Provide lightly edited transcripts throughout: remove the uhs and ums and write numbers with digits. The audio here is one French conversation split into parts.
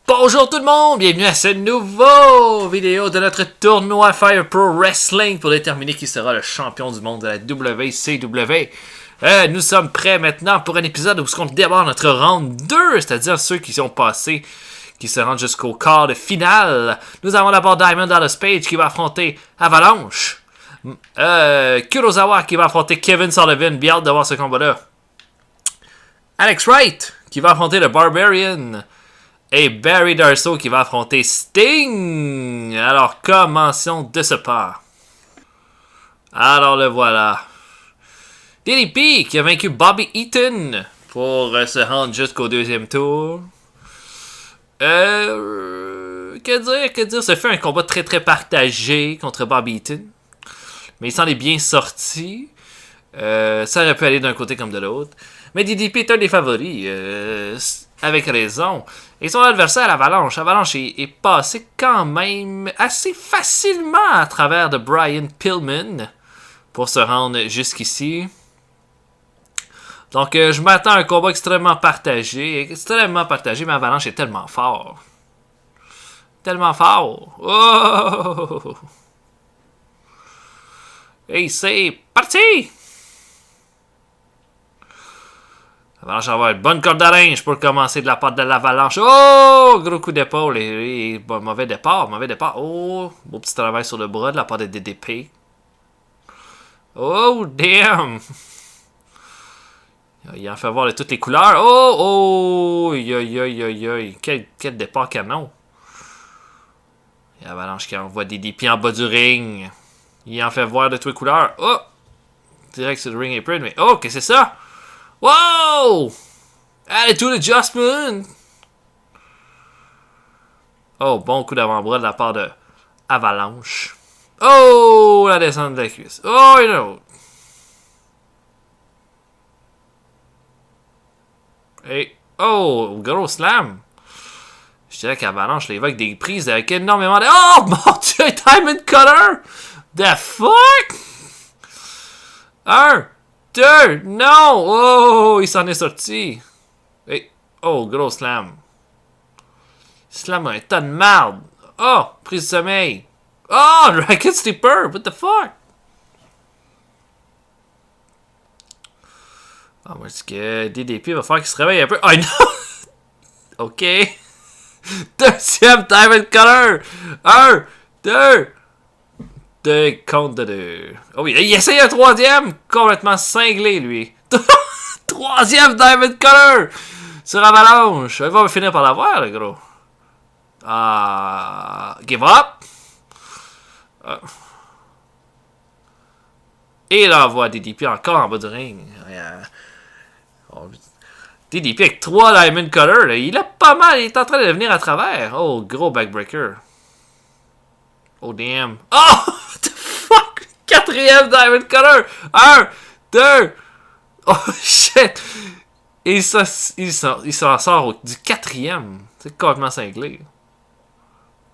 Bonjour tout le monde, bienvenue à cette nouvelle vidéo de notre tournoi Fire Pro Wrestling pour déterminer qui sera le champion du monde de la WCW. Nous sommes prêts maintenant pour un épisode où on démarre notre round 2, c'est-à-dire ceux qui sont passés, qui se rendent jusqu'au quart de finale. Nous avons d'abord Diamond Dallas Page qui va affronter Avalanche. Kurosawa qui va affronter Kevin Sullivan, bien hâte de voir ce combat-là. Alex Wright qui va affronter le Barbarian. Et Barry Darsow qui va affronter Sting. Alors, commençons de ce pas. Alors, le voilà. DDP qui a vaincu Bobby Eaton pour se rendre jusqu'au deuxième tour. Que dire? Ça fait un combat très partagé contre Bobby Eaton. Mais il s'en est bien sorti. Ça aurait pu aller d'un côté comme de l'autre. Mais DDP est un des favoris. Avec raison. Et son adversaire, Avalanche. Avalanche est passé quand même assez facilement à travers de Brian Pillman pour se rendre jusqu'ici. Donc, je m'attends à un combat extrêmement partagé. Mais Avalanche est tellement fort. Tellement fort. Oh! Et c'est parti! Avalanche va avoir une bonne corde d'orange pour commencer de la part de l'Avalanche. Oh! Gros coup d'épaule. Et mauvais départ. Oh! Beau petit travail sur le bras de la part de DDP. Oh! Damn! Il en fait voir de toutes les couleurs. Oh! Aïe. Quel départ canon. Et Avalanche qui envoie DDP en bas du ring. Il en fait voir de toutes les couleurs. Oh! Direct sur le ring apron. Mais oh! Qu'est-ce que c'est ça? Wow! Attitude adjustment! Oh, bon coup d'avant-bras de la part de Avalanche. Oh! La descente de la cuisse. Oh, you know. Et oh! Gros slam! Je dirais qu'Avalanche l'évoque des prises avec énormément de... Oh! Mon Dieu! Diamond Cutter! The fuck? 1, 2, non! Oh, il s'en est sorti. Et, oh, gros slam. Slam un tas de merde. Oh, prise de sommeil. Oh, Racket Sleeper, what the fuck? Ah, moi, est-ce que DDP va faire qu'il se réveille un peu? Oh, non! Ok. Deuxième Diamond Cutter. 1, 2... De compte de 2. Oh oui, il essaye un troisième. Complètement cinglé, lui. Troisième Diamond Cutter sur Avalanche. Il va finir par l'avoir, le gros. Give up. Et il envoie DDP encore en bas du ring. DDP avec 3 Diamond Cutter. Là, il a pas mal. Il est en train de venir à travers. Oh, gros backbreaker. Oh, damn. Oh! What the fuck? Quatrième Diamond Cutter! 1, 2... Oh, shit! Et il s'en sort du quatrième. C'est complètement cinglé.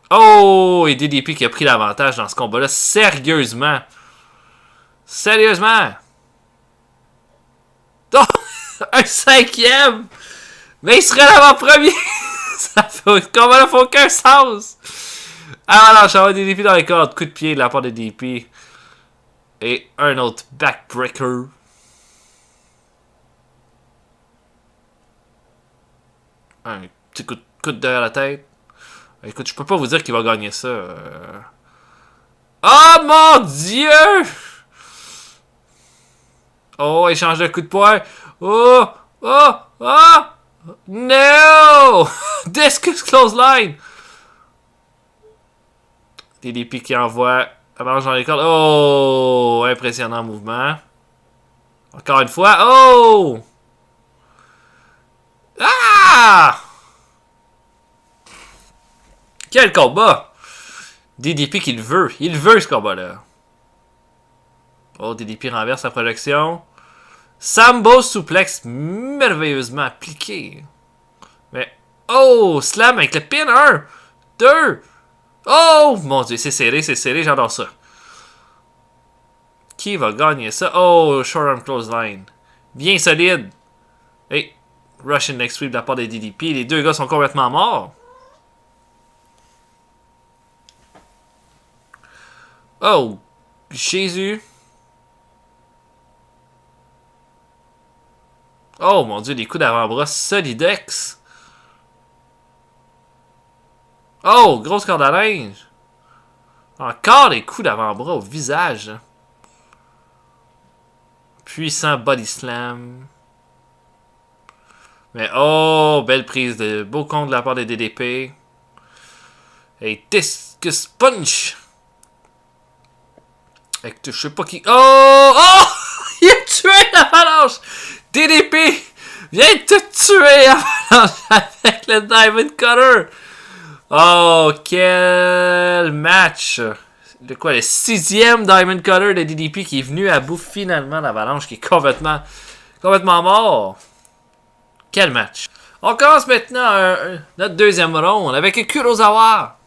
Oh! Et DDP qui a pris l'avantage dans ce combat-là. Sérieusement! Oh! Un cinquième! Mais il serait l'avant-premier! Le combat-là fait aucun sens! Avalanche envoie DDP dans les cordes. Coup de pied de la part de DDP. Et un autre backbreaker. Un petit coup de derrière la tête. Écoute, je peux pas vous dire qu'il va gagner ça. Oh mon Dieu! Oh, échange de coup de poing. Oh! No! Discus clothesline! DDP qui envoie Avalanche dans les cordes. Oh! Impressionnant mouvement. Encore une fois. Oh! Ah! Quel combat! DDP qui le veut. Il veut ce combat-là. Oh, DDP renverse la projection. Sambo suplex merveilleusement appliqué. Mais, oh! Slam avec le pin. 1, 2... Oh! Mon Dieu, c'est serré, j'adore ça. Qui va gagner ça? Oh, short arm clothesline. Bien solide. Et Russian next sweep de la part des DDP. Les deux gars sont complètement morts. Oh, Jésus. Oh mon Dieu, des coups d'avant-bras solidex. Oh, grosse corde à linge. Encore des coups d'avant-bras au visage. Puissant body slam. Mais oh, belle prise de beau compte de la part des DDP. Et discus punch. Avec je sais pas qui. Oh! Oh! Il a tué l'avalanche! DDP! Viens te tuer l'avalanche avec le Diamond Cutter! Oh, quel match! Le quoi, le 6e Diamond Cutter de DDP qui est venu à bout finalement l'avalanche qui est complètement mort. Quel match! On commence maintenant notre deuxième round avec Kurosawa.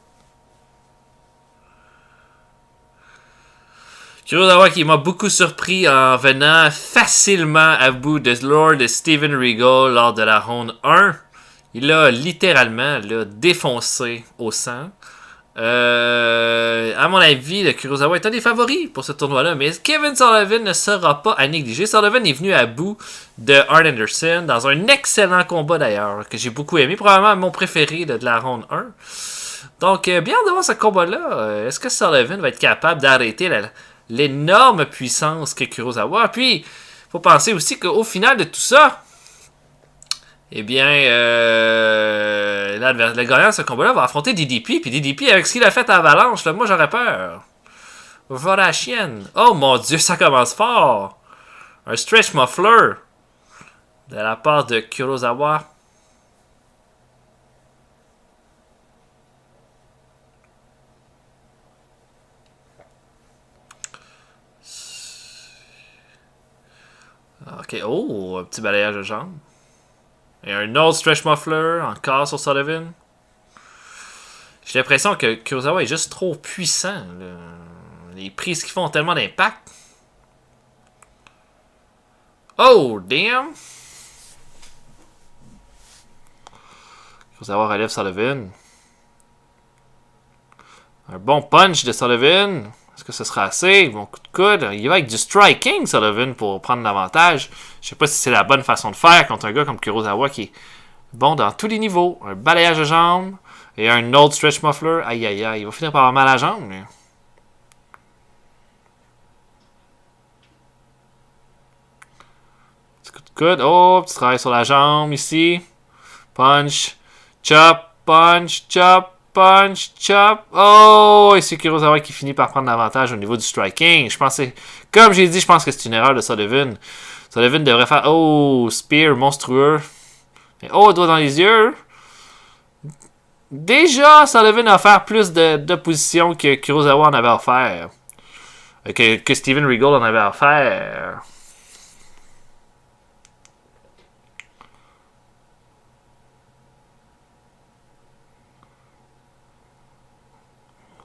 Kurosawa qui m'a beaucoup surpris en venant facilement à bout de Lord Steven Regal lors de la round 1. Il l'a littéralement défoncé au sang. À mon avis, le Kurosawa est un des favoris pour ce tournoi-là, mais Kevin Sullivan ne sera pas à négliger. Sullivan est venu à bout de Arn Anderson dans un excellent combat d'ailleurs, que j'ai beaucoup aimé, probablement mon préféré de la round 1. Donc, bien de voir ce combat-là. Est-ce que Sullivan va être capable d'arrêter l'énorme puissance que Kurosawa? Puis, il faut penser aussi qu'au final de tout ça, eh bien, le gagnant de ce combat-là va affronter DDP. Puis DDP, avec ce qu'il a fait à Avalanche, là, moi j'aurais peur. Va la chienne. Oh mon Dieu, ça commence fort. Un stretch muffler de la part de Kurosawa. Ok, oh, un petit balayage de jambes. Et un autre stretch muffler, encore sur Sullivan. J'ai l'impression que Kurosawa est juste trop puissant. Là. Les prises qui font tellement d'impact. Oh, damn! Kurosawa relève Sullivan. Un bon punch de Sullivan. Est-ce que ce sera assez? Bon coup de coude. Il va avec du striking, Sullivan, pour prendre l'avantage. Je sais pas si c'est la bonne façon de faire contre un gars comme Kurosawa qui est bon dans tous les niveaux. Un balayage de jambes et un autre stretch muffler. Aïe, aïe, aïe. Il va finir par avoir mal à la jambe. Mais... petit coup de coude. Oh, petit travail sur la jambe ici. Punch. Chop. Punch. Chop. Punch, chop. Oh! Et c'est Kurosawa qui finit par prendre l'avantage au niveau du striking. Je pensais, comme j'ai dit, je pense que c'est une erreur de Sullivan. Sullivan devrait faire, oh, spear monstrueux. Et oh, doigt dans les yeux. Déjà, Sullivan a offert plus d'opposition que Kurosawa en avait offert. Que Steven Regal en avait offert.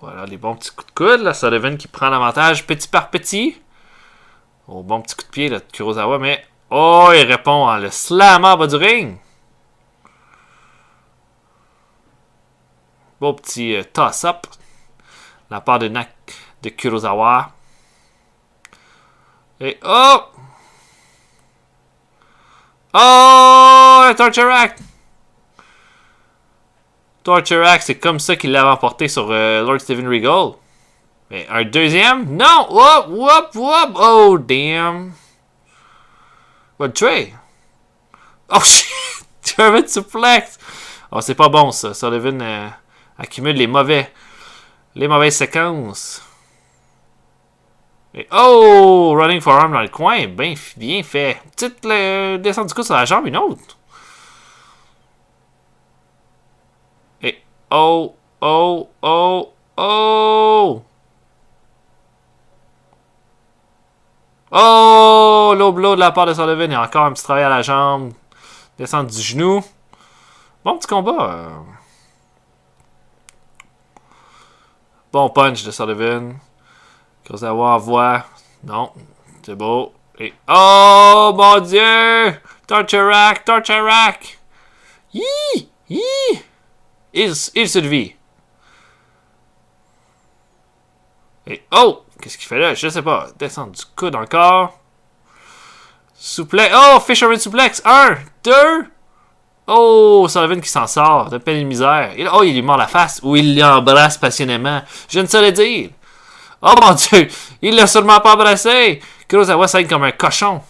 Voilà, les bons petits coups de coude. Là, Sullivan qui prend l'avantage petit par petit. Oh, bon petit coup de pied là, de Kurosawa. Mais, oh, il répond en le slammant en bas du ring. Beau petit toss-up. La part de Kurosawa. Et, oh! Oh! Un torture act! Torture Axe, c'est comme ça qu'il l'avait emporté sur Lord Steven Regal. Mais un deuxième? Non! Whoop, whoop, whoop! Oh, damn! What tray? Oh, shit! German suplex! Oh, c'est pas bon, ça. Sullivan accumule les mauvaises séquences. Et oh! Running forearm dans le coin. Bien fait. Petite descente du coup sur la jambe, une autre. Oh, oh, oh, oh! Oh! Low blow de la part de Sullivan. Il y a encore un petit travail à la jambe. Descente du genou. Bon petit combat. Bon punch de Sullivan. Kurosawa envoie. Non. C'est beau. Et oh mon Dieu! Torture rack! Torture rack! Yee! Yee! Il survit. Et oh! Qu'est-ce qu'il fait là? Je sais pas. Descendre du coude encore. Suplex. Oh, Fisherman Suplex. 1, 2. Oh, Sullivan qui s'en sort. De peine et de misère. Oh, il lui mord la face. Ou il l'embrasse passionnément. Je ne saurais dire. Oh mon Dieu. Il l'a sûrement pas embrassé. Kurosawa s'aide comme un cochon.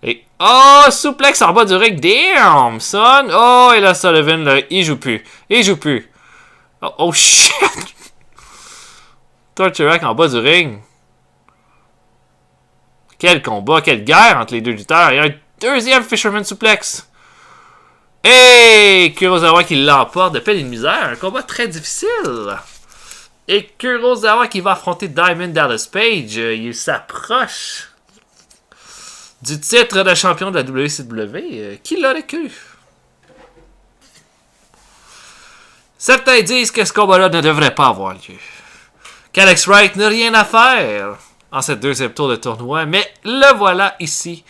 Et oh, Suplex en bas du ring. Damn, son. Oh, et là, Sullivan, là, il joue plus. Il joue plus. Oh shit. Torture Rack en bas du ring. Quel combat, quelle guerre entre les deux lutteurs. Il y a un deuxième Fisherman Suplex. Et Kurosawa qui l'emporte de peine et de misère. Un combat très difficile. Et Kurosawa qui va affronter Diamond Dallas Page. Il s'approche du titre de champion de la WCW. Qui l'aurait cru? Certains disent que ce combat-là ne devrait pas avoir lieu. Qu'Alex Wright n'a rien à faire en cette deuxième tour de tournoi, mais le voilà ici,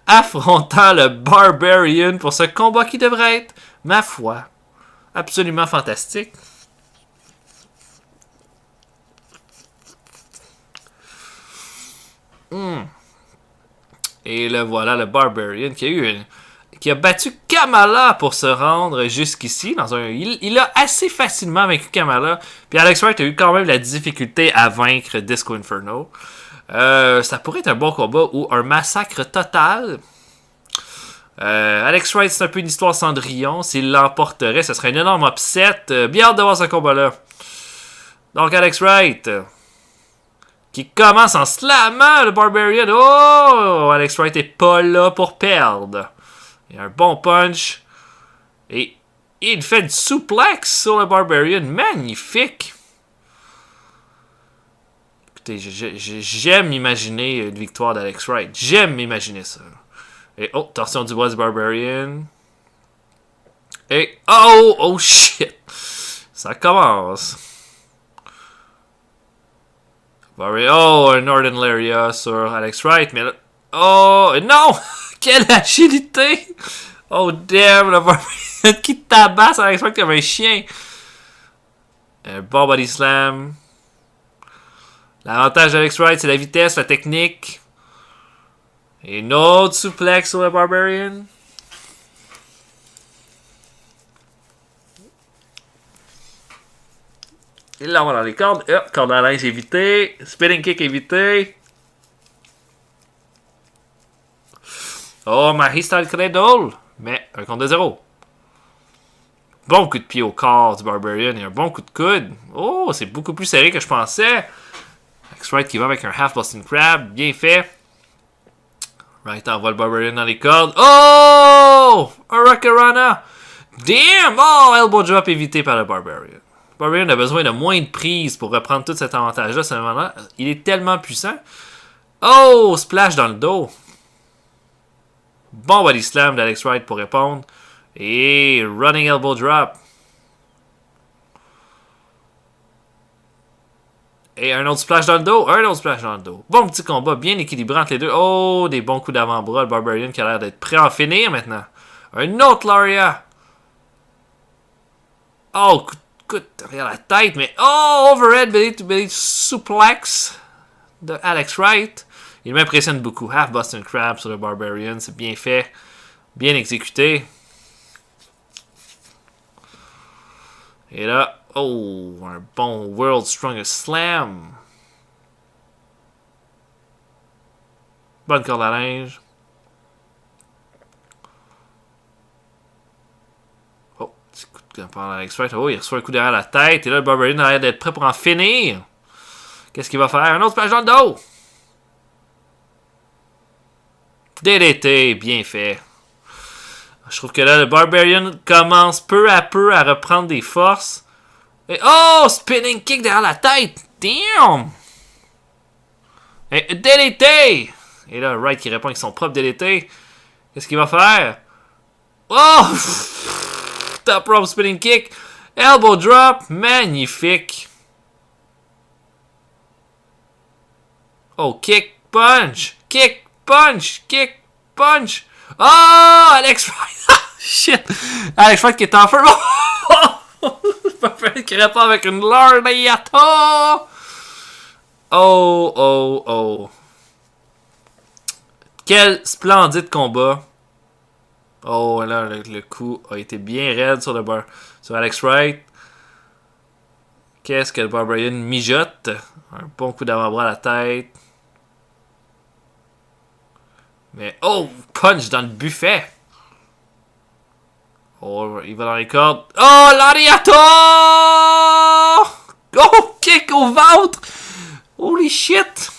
affrontant le Barbarian pour ce combat qui devrait être, ma foi, absolument fantastique. Et le voilà, le Barbarian qui a battu Kamala pour se rendre jusqu'ici. Il a assez facilement vaincu Kamala. Puis Alex Wright a eu quand même la difficulté à vaincre Disco Inferno. Ça pourrait être un bon combat ou un massacre total. Alex Wright, c'est un peu une histoire Cendrillon. S'il l'emporterait, ce serait un énorme upset. Bien hâte de voir ce combat-là. Donc Alex Wright, qui commence en slammant le Barbarian. Oh! Alex Wright est pas là pour perdre. Il y a un bon punch. Et il fait du suplex sur le Barbarian. Magnifique! Écoutez, j'aime imaginer une victoire d'Alex Wright. J'aime imaginer ça. Et oh, torsion du bras du Barbarian. Et oh shit! Ça commence. Oh, un Northern Lariat sur Alex Wright. Mais là, oh non! Quelle agilité! Oh damn, le Barbarian qui tabasse Alex Wright comme un chien. Un bon body slam. L'avantage d'Alex Wright, c'est la vitesse, la technique. Et une autre suplex sur le Barbarian. Il l'envoie dans les cordes. Hop, corde à linge évité. Spinning kick évité. Oh, Marie Style Cradle. Mais un compte de 0. Bon coup de pied au corps du Barbarian et un bon coup de coude. Oh, c'est beaucoup plus serré que je pensais. Alex Wright qui va avec un half Boston Crab. Bien fait. Wright envoie le Barbarian dans les cordes. Oh! Un Hurricanrana. Damn! Oh, elbow drop évité par le Barbarian. Barbarian a besoin de moins de prise pour reprendre tout cet avantage-là. Ce moment-là, il est tellement puissant. Oh! Splash dans le dos. Bon body slam d'Alex Wright pour répondre. Et running elbow drop. Et un autre splash dans le dos. Un autre splash dans le dos. Bon petit combat, bien équilibré entre les deux. Oh, des bons coups d'avant-bras. Le Barbarian qui a l'air d'être prêt à en finir maintenant. Un autre Lariat. Oh, coup derrière la tête. Mais oh, overhead belly to belly suplex de Alex Wright. Il m'impressionne beaucoup. Half Boston Crab sur le Barbarian. C'est bien fait. Bien exécuté. Et là, oh, un bon World's Strongest Slam. Bonne corde à linge. Oh, petit coup de par Alex Wright. Oh, il reçoit un coup derrière la tête. Et là, le Barbarian a l'air d'être prêt pour en finir. Qu'est-ce qu'il va faire? Un autre splash dans le dos. DDT, bien fait. Je trouve que là, le Barbarian commence peu à peu à reprendre des forces. Et oh! Spinning kick derrière la tête! Damn! Et DDT! Et là, Wright qui répond avec son propre DDT. Qu'est-ce qu'il va faire? Oh! Top rope spinning kick. Elbow drop. Magnifique. Oh, kick, punch. Kick, punch. Kick, punch. Oh! Alex Wright. Shit! Alex Wright qui est en feu. Barbarian qui répond avec une Lariato! Oh, oh, oh. Quel splendide combat. Oh, là, le coup a été bien raide sur Alex Wright. Qu'est-ce que le Barbarian mijote? Un bon coup d'avant-bras à la tête. Mais, oh, punch dans le buffet. Oh, il va dans les cordes. Oh, Lariato! Oh, kick au ventre! Holy shit!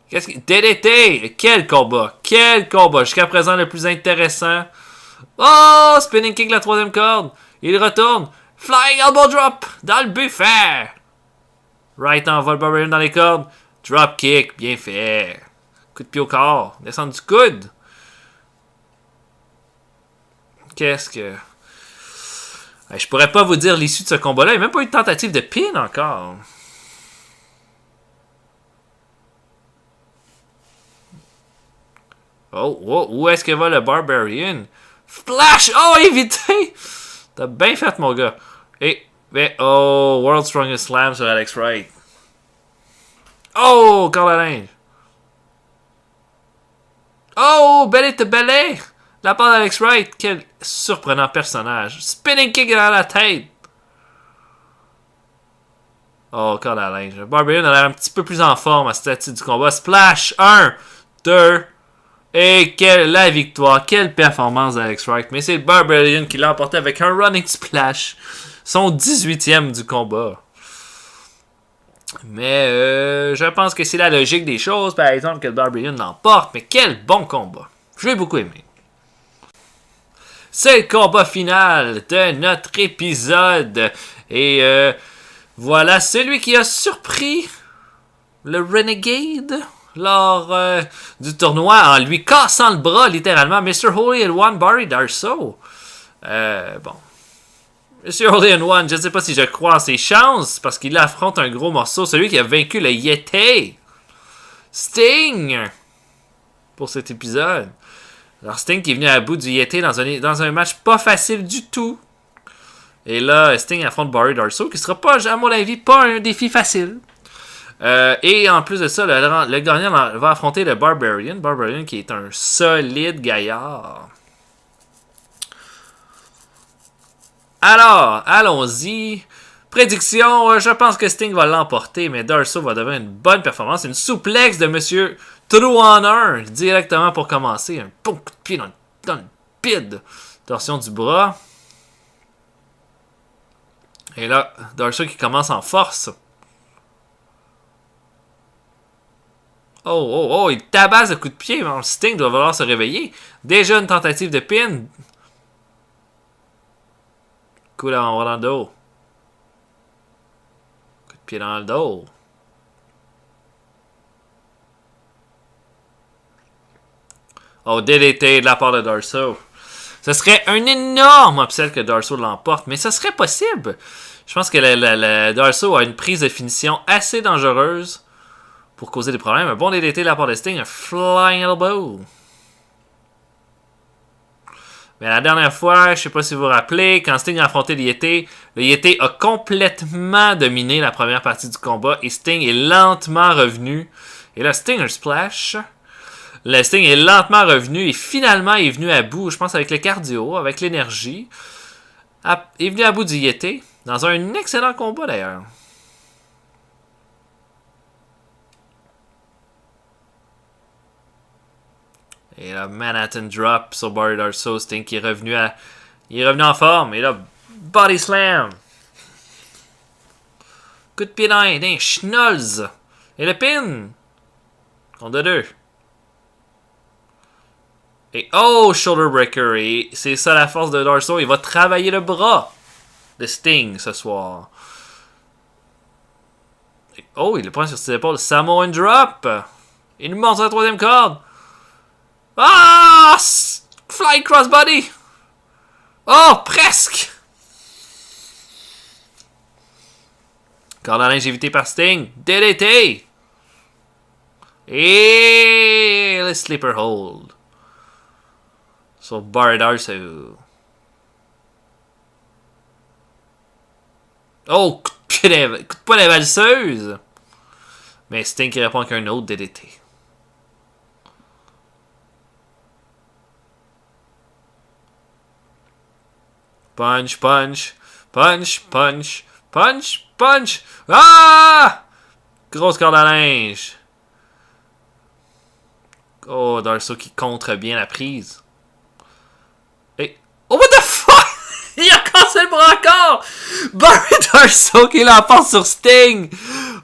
Qu'est-ce que... DDT! Quel combat! Quel combat! Jusqu'à présent, le plus intéressant. Oh! Spinning kick, la troisième corde. Il retourne. Flying elbow drop! Dans le buffet! Right envol Barbarian dans les cordes. Drop kick. Bien fait. Coup de pied au corps. Descendre du coude. Qu'est-ce que... Je pourrais pas vous dire l'issue de ce combat-là. Il n'y a même pas eu de tentative de pin encore. Oh, oh, où est-ce que va le Barbarian? Flash! Oh, évité! T'as bien fait, mon gars. Mais, oh, World's Strongest Slam sur Alex Wright. Oh, corde à linge. Oh, belly to belly! La part d'Alex Wright. Quel surprenant personnage. Spinning kick dans la tête. Oh, corde à linge. Barbarian a l'air un petit peu plus en forme à cette attitude du combat. Splash! 1, 2... Et la victoire, quelle performance d'Alex Wright. Mais c'est Barbarian qui l'a emporté avec un running splash. Son 18e du combat. Mais je pense que c'est la logique des choses, par exemple, que le Barbarian l'emporte. Mais quel bon combat. Je l'ai beaucoup aimé. C'est le combat final de notre épisode. Et voilà celui qui a surpris le Renegade lors du tournoi en lui cassant le bras littéralement. Mr. Holy and One, Barry Darsow. Bon. Mr. Holy and One, je ne sais pas si je crois en ses chances parce qu'il affronte un gros morceau, celui qui a vaincu le Yeti. Sting. Pour cet épisode. Alors Sting qui est venu à bout du Yeti dans un match pas facile du tout. Et là, Sting affronte Barry Darsow qui sera pas, à mon avis, pas un défi facile. Et en plus de ça, le gagnant va affronter le Barbarian. Barbarian qui est un solide gaillard. Alors, allons-y. Prédiction, je pense que Sting va l'emporter, mais Darsow va devenir une bonne performance. Une souplex de Monsieur True Honor directement pour commencer. Un bon coup de pied dans le bide. Torsion du bras. Et là, Darsow qui commence en force. Oh, il tabasse de coups de pied. Sting doit vouloir se réveiller. Déjà une tentative de pin. Coup d'avant-bras dans le dos. Coup de pied dans le dos. Oh, DDT de la part de Darsow. Ce serait un énorme upset que Darsow l'emporte, mais ce serait possible. Je pense que Darsow a une prise de finition assez dangereuse pour causer des problèmes. Un bon DDT de la part de Sting, un flying elbow. Mais la dernière fois, je ne sais pas si vous vous rappelez, quand Sting a affronté le Yeti a complètement dominé la première partie du combat et Sting est lentement revenu. Et là, Sting a un splash. Le Sting est lentement revenu et finalement est venu à bout, je pense avec le cardio, avec l'énergie. Est venu à bout du Yeti dans un excellent combat d'ailleurs. Et là, Manhattan Drop sur Barry Darsow. Sting qui est revenu en forme. Et là, Body Slam. Coup de pied d'un schnolz. Et le pin. Compte de 2. Et oh, Shoulder Breaker. Et c'est ça la force de Darsow. Il va travailler le bras de Sting ce soir. Et oh, il le prend sur ses épaules. Samoan Drop. Il nous montre la troisième corde. Ah! Fly crossbody! Oh, presque! Corde à linge évité par Sting. DDT! Et le sleeper hold. Sur Barry Darsow. Oh, coup de poing des valseuses. Mais Sting qui répond qu'un autre DDT. Punch, punch, punch, punch, punch, punch. Ah! Grosse corde à linge. Oh, Darso qui contre bien la prise. Et... Oh, what the fuck? Il a cassé le bras encore! Barry Darso qui l'emporte sur Sting!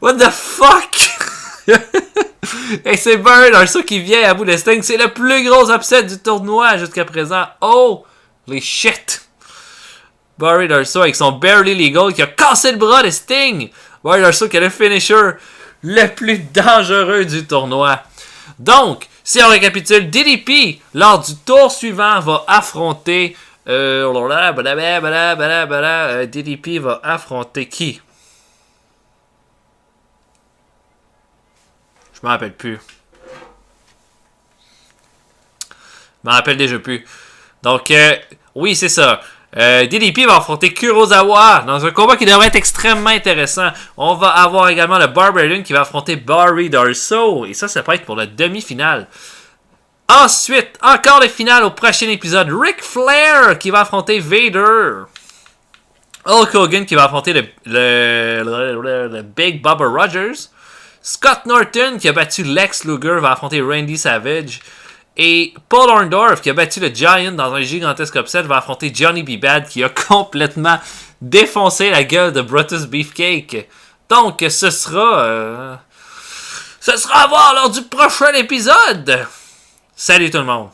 What the fuck? Et c'est Barry Darso qui vient à bout de Sting. C'est le plus gros upset du tournoi jusqu'à présent. Oh! Les shit! Barry Darso avec son Barely Legal qui a cassé le bras de Sting! Barry Darso qui est le finisher le plus dangereux du tournoi. Donc, si on récapitule, DDP, lors du tour suivant, va affronter... DDP va affronter qui? Je m'en rappelle plus. Je m'en rappelle déjà plus. Donc, oui, c'est ça. DDP va affronter Kurosawa dans un combat qui devrait être extrêmement intéressant. On va avoir également le Barbarian qui va affronter Barry Darso. Et ça peut être pour la demi-finale. Ensuite, encore les finales au prochain épisode. Ric Flair qui va affronter Vader. Hulk Hogan qui va affronter le Big Bubba Rogers. Scott Norton qui a battu Lex Luger va affronter Randy Savage. Et Paul Orndorff qui a battu le Giant dans un gigantesque upset va affronter Johnny B. Bad qui a complètement défoncé la gueule de Brutus Beefcake. Donc, ce sera à voir lors du prochain épisode. Salut tout le monde!